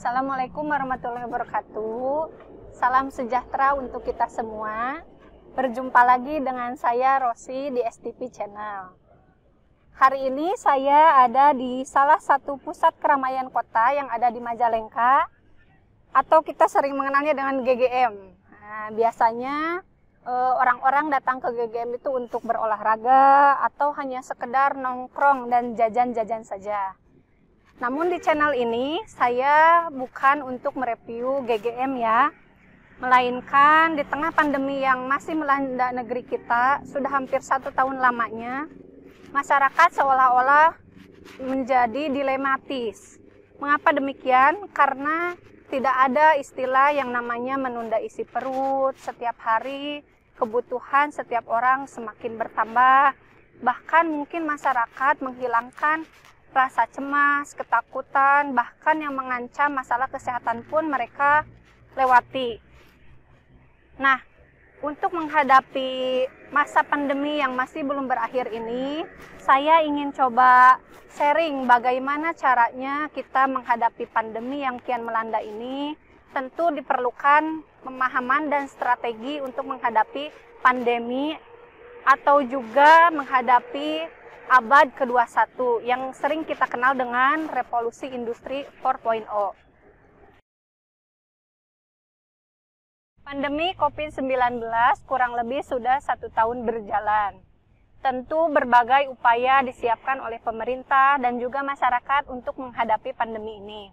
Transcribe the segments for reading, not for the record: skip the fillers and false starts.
Assalamualaikum warahmatullahi wabarakatuh. Salam sejahtera untuk kita semua. Berjumpa lagi dengan saya Rosi di STP Channel. Hari ini saya ada di salah satu pusat keramaian kota yang ada di Majalengka, atau kita sering mengenalnya dengan GGM. Nah, biasanya orang-orang datang ke GGM itu untuk berolahraga atau hanya sekedar nongkrong dan jajan-jajan saja. Namun di channel ini saya bukan untuk mereview GGM ya, melainkan di tengah pandemi yang masih melanda negeri kita sudah hampir 1 tahun lamanya, masyarakat seolah-olah menjadi dilematis. Mengapa demikian? Karena tidak ada istilah yang namanya menunda isi perut. Setiap hari kebutuhan setiap orang semakin bertambah, bahkan mungkin masyarakat menghilangkan rasa cemas, ketakutan, bahkan yang mengancam masalah kesehatan pun mereka lewati. Nah, untuk menghadapi masa pandemi yang masih belum berakhir ini, saya ingin coba sharing bagaimana caranya kita menghadapi pandemi yang kian melanda ini. Tentu diperlukan pemahaman dan strategi untuk menghadapi pandemi atau juga menghadapi abad ke-21 yang sering kita kenal dengan revolusi industri 4.0. Pandemi COVID-19 kurang lebih sudah 1 tahun berjalan. Tentu berbagai upaya disiapkan oleh pemerintah dan juga masyarakat untuk menghadapi pandemi ini.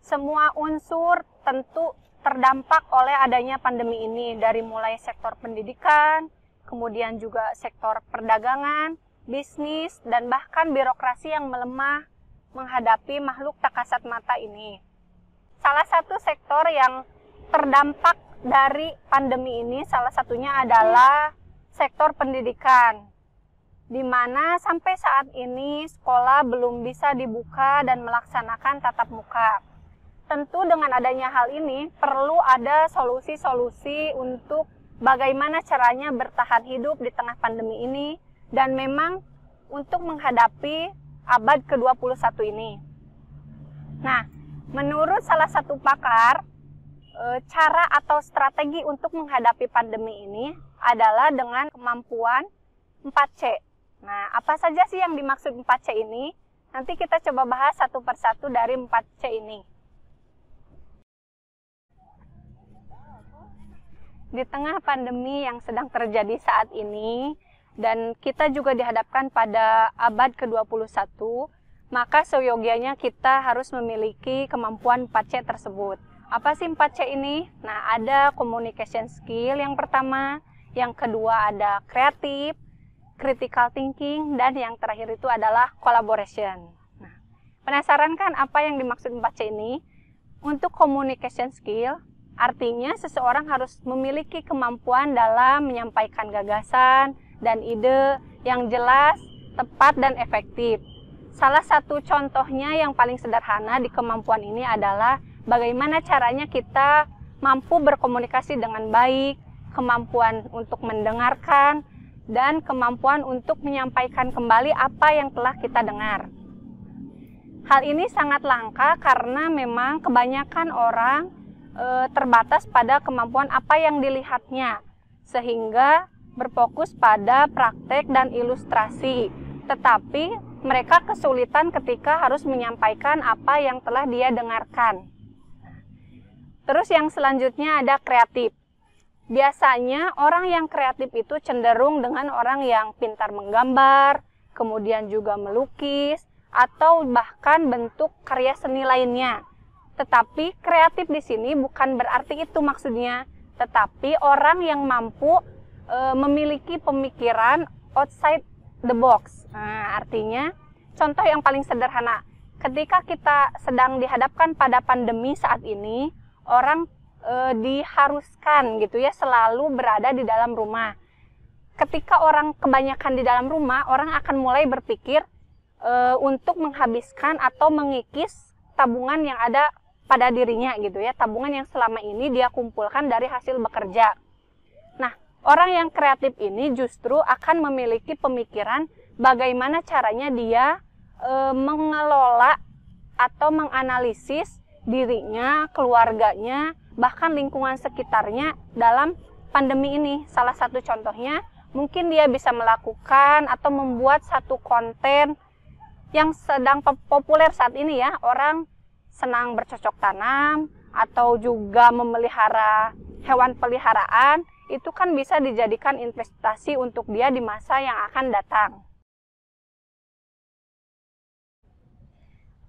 Semua unsur tentu terdampak oleh adanya pandemi ini, dari mulai sektor pendidikan, kemudian juga sektor perdagangan, bisnis, dan bahkan birokrasi yang melemah menghadapi makhluk tak kasat mata ini. Salah satu sektor yang terdampak dari pandemi ini salah satunya adalah sektor pendidikan, di mana sampai saat ini sekolah belum bisa dibuka dan melaksanakan tatap muka. Tentu dengan adanya hal ini perlu ada solusi-solusi untuk bagaimana caranya bertahan hidup di tengah pandemi ini, dan memang untuk menghadapi abad ke-21 ini. Nah, menurut salah satu pakar, cara atau strategi untuk menghadapi pandemi ini adalah dengan kemampuan 4C. Nah, apa saja sih yang dimaksud 4C ini? Nanti kita coba bahas satu persatu dari 4C ini. Di tengah pandemi yang sedang terjadi saat ini, dan kita juga dihadapkan pada abad ke-21, maka seyogianya kita harus memiliki kemampuan 4C tersebut. Apa sih 4C ini? Nah, ada communication skill yang pertama, yang kedua ada kreatif, critical thinking, dan yang terakhir itu adalah collaboration. Nah, penasaran kan apa yang dimaksud 4C ini? Untuk communication skill, artinya seseorang harus memiliki kemampuan dalam menyampaikan gagasan dan ide yang jelas, tepat, dan efektif. Salah satu contohnya yang paling sederhana di kemampuan ini adalah bagaimana caranya kita mampu berkomunikasi dengan baik, kemampuan untuk mendengarkan, dan kemampuan untuk menyampaikan kembali apa yang telah kita dengar. Hal ini sangat langka karena memang kebanyakan orang terbatas pada kemampuan apa yang dilihatnya, sehingga berfokus pada praktek dan ilustrasi, tetapi mereka kesulitan ketika harus menyampaikan apa yang telah dia dengarkan. Terus yang selanjutnya ada kreatif. Biasanya orang yang kreatif itu cenderung dengan orang yang pintar menggambar, kemudian juga melukis, atau bahkan bentuk karya seni lainnya. Tetapi kreatif di sini bukan berarti itu maksudnya, tetapi orang yang mampu memiliki pemikiran outside the box. Nah, artinya, contoh yang paling sederhana, ketika kita sedang dihadapkan pada pandemi saat ini, orang diharuskan gitu ya selalu berada di dalam rumah. Ketika orang kebanyakan di dalam rumah, orang akan mulai berpikir untuk menghabiskan atau mengikis tabungan yang ada pada dirinya gitu ya, tabungan yang selama ini dia kumpulkan dari hasil bekerja. Nah, orang yang kreatif ini justru akan memiliki pemikiran bagaimana caranya dia mengelola atau menganalisis dirinya, keluarganya, bahkan lingkungan sekitarnya dalam pandemi ini. Salah satu contohnya, mungkin dia bisa melakukan atau membuat satu konten yang sedang populer saat ini ya. Orang senang bercocok tanam atau juga memelihara hewan peliharaan, itu kan bisa dijadikan investasi untuk dia di masa yang akan datang.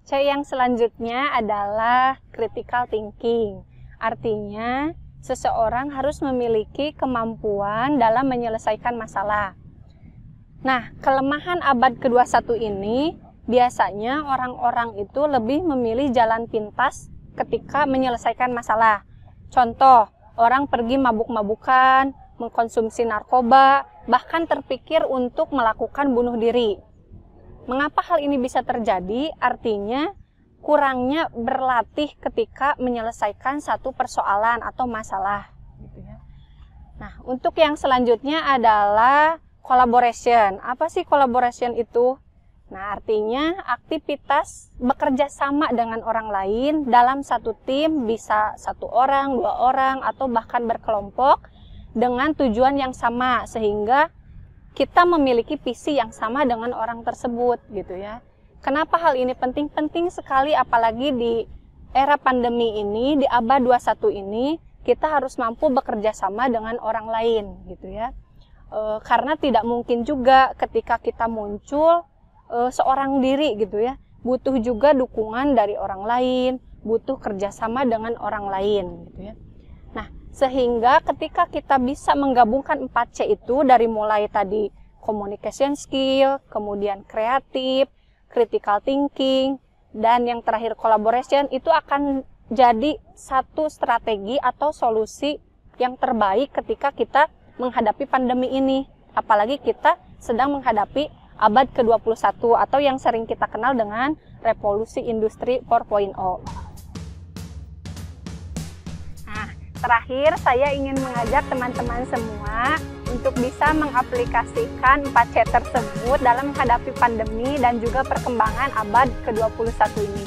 C yang selanjutnya adalah critical thinking. Artinya, seseorang harus memiliki kemampuan dalam menyelesaikan masalah. Nah, kelemahan abad ke-21 ini, biasanya orang-orang itu lebih memilih jalan pintas ketika menyelesaikan masalah. Contoh, orang pergi mabuk-mabukan, mengkonsumsi narkoba, bahkan terpikir untuk melakukan bunuh diri. Mengapa hal ini bisa terjadi? Artinya kurangnya berlatih ketika menyelesaikan satu persoalan atau masalah. Nah, untuk yang selanjutnya adalah collaboration. Apa sih collaboration itu? Nah, artinya aktivitas bekerja sama dengan orang lain dalam satu tim, bisa 1 orang, 2 orang, atau bahkan berkelompok dengan tujuan yang sama, sehingga kita memiliki visi yang sama dengan orang tersebut, gitu ya. Kenapa hal ini penting? Penting sekali, apalagi di era pandemi ini, di abad 21 ini, kita harus mampu bekerja sama dengan orang lain, gitu ya. Karena tidak mungkin juga ketika kita muncul seorang diri, gitu ya. Butuh juga dukungan dari orang lain, butuh kerjasama dengan orang lain, gitu ya. Nah, sehingga ketika kita bisa menggabungkan 4C itu, dari mulai tadi communication skill, kemudian kreatif, critical thinking, dan yang terakhir collaboration, itu akan jadi satu strategi atau solusi yang terbaik ketika kita menghadapi pandemi ini. Apalagi kita sedang menghadapi abad ke-21 atau yang sering kita kenal dengan revolusi industri 4.0. Terakhir, saya ingin mengajak teman-teman semua untuk bisa mengaplikasikan 4C tersebut dalam menghadapi pandemi dan juga perkembangan abad ke-21 ini.